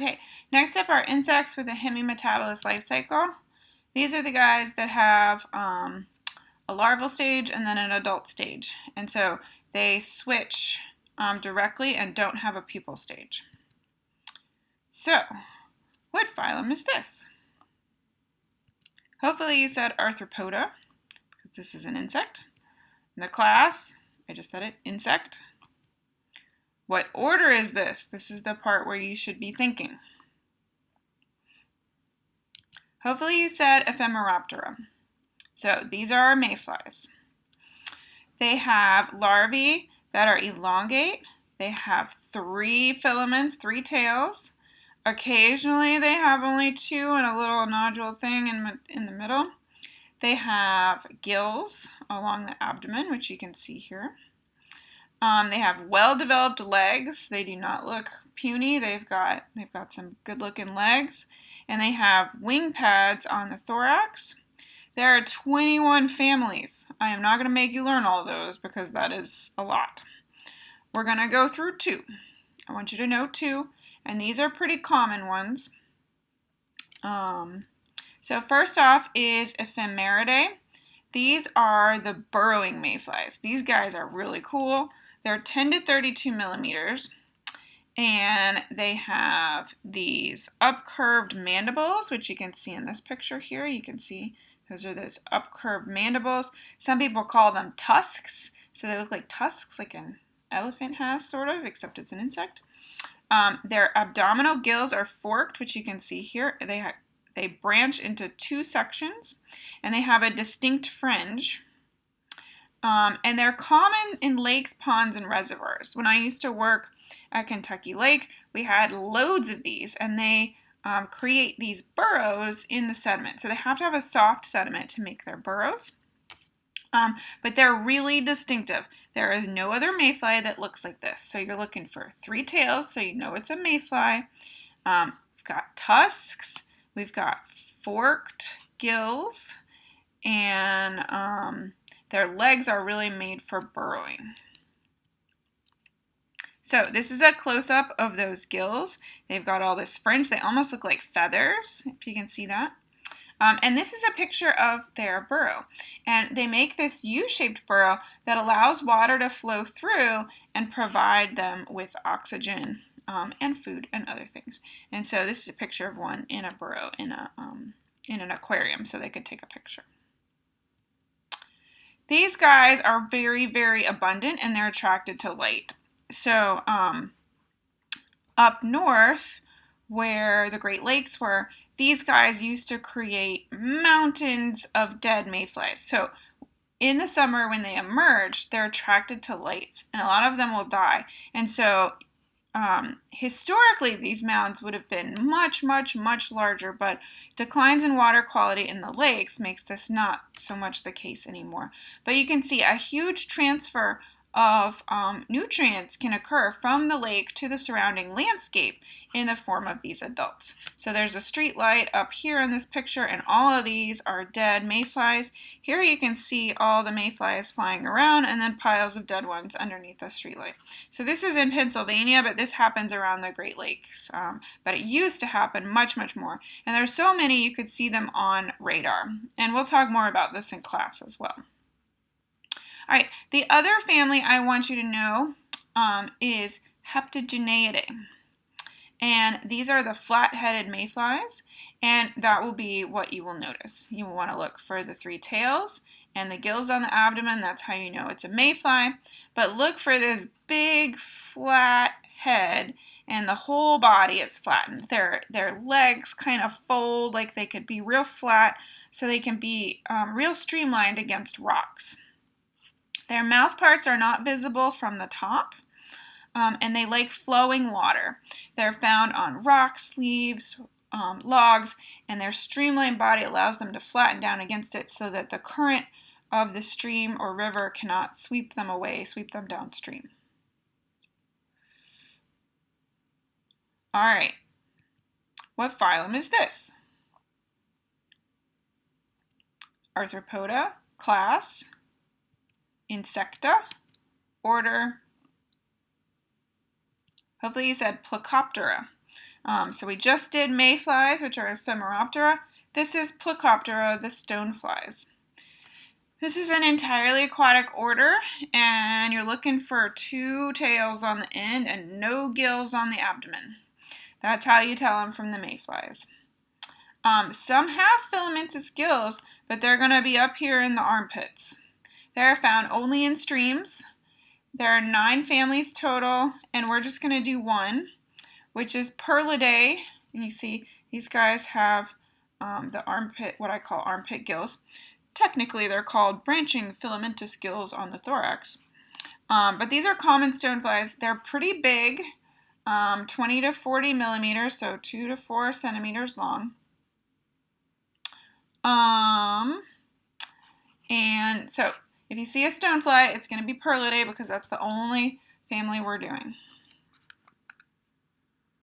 Okay, next up are insects with a hemimetabolous life cycle. These are the guys that have a larval stage and then an adult stage. And so they switch directly and don't have a pupal stage. So, what phylum is this? Hopefully you said Arthropoda, because this is an insect. And the class, I just said it, insect. What order is this? This is the part where you should be thinking. Hopefully you said Ephemeroptera. So these are our mayflies. They have larvae that are elongate. They have 3 filaments, 3 tails. Occasionally they have only 2 and a little nodule thing in the middle. They have gills along the abdomen, which you can see here. They have well-developed legs. They do not look puny. They've got some good-looking legs. And they have wing pads on the thorax. There are 21 families. I am not going to make you learn all of those because that is a lot. We're going to go through 2. I want you to know 2, and these are pretty common ones. So first off is Ephemeridae. These are the burrowing mayflies. These guys are really cool. They're 10 to 32 millimeters. And they have these upcurved mandibles, which you can see in this picture here. You can see those are those upcurved mandibles. Some people call them tusks. So they look like tusks, like an elephant has, sort of, except it's an insect. Their abdominal gills are forked, which you can see here. They branch into 2 sections, and they have a distinct fringe. And they're common in lakes, ponds, and reservoirs. When I used to work at Kentucky Lake, we had loads of these, and they create these burrows in the sediment. So they have to have a soft sediment to make their burrows. But they're really distinctive. There is no other mayfly that looks like this. So you're looking for 3 tails, so you know it's a mayfly. We've got tusks. We've got forked gills. And their legs are really made for burrowing. So this is a close-up of those gills. They've got all this fringe. They almost look like feathers, if you can see that. And this is a picture of their burrow. And they make this U-shaped burrow that allows water to flow through and provide them with oxygen and food and other things. And so this is a picture of one in a burrow in an aquarium, so they could take a picture. These guys are very, very abundant, and they're attracted to light. So up north, where the Great Lakes were, these guys used to create mountains of dead mayflies. So in the summer when they emerge, they're attracted to light, and a lot of them will die. And so historically, these mounds would have been much, much, much larger, but declines in water quality in the lakes makes this not so much the case anymore. But you can see a huge transfer of nutrients can occur from the lake to the surrounding landscape in the form of these adults. So there's a street light up here in this picture, and all of these are dead mayflies. Here you can see all the mayflies flying around, and then piles of dead ones underneath the street light. So this is in Pennsylvania, but this happens around the Great Lakes. But it used to happen much, much more. And there's so many you could see them on radar. And we'll talk more about this in class as well. All right, the other family I want you to know is Heptageneidae. And these are the flat-headed mayflies, and that will be what you will notice. You will want to look for the 3 tails and the gills on the abdomen. That's how you know it's a mayfly. But look for this big, flat head, and the whole body is flattened. Their legs kind of fold like they could be real flat, so they can be real streamlined against rocks. Their mouth parts are not visible from the top, and they like flowing water. They're found on rocks, leaves, logs, and their streamlined body allows them to flatten down against it so that the current of the stream or river cannot sweep them away, sweep them downstream. All right, what phylum is this? Arthropoda, class, Insecta, order. Hopefully you said Plecoptera. So we just did mayflies, which are Ephemeroptera. This is Plecoptera, the stoneflies. This is an entirely aquatic order, and you're looking for 2 tails on the end and no gills on the abdomen. That's how you tell them from the mayflies. Some have filamentous gills, but they're going to be up here in the armpits. They're found only in streams. There are 9 families total, and we're just going to do one, which is Perlidae. And you see these guys have the armpit, what I call armpit gills. Technically, they're called branching filamentous gills on the thorax. But these are common stoneflies. They're pretty big, 20 to 40 millimeters, so 2 to 4 centimeters long. And so if you see a stonefly, it's going to be Perlidae because that's the only family we're doing.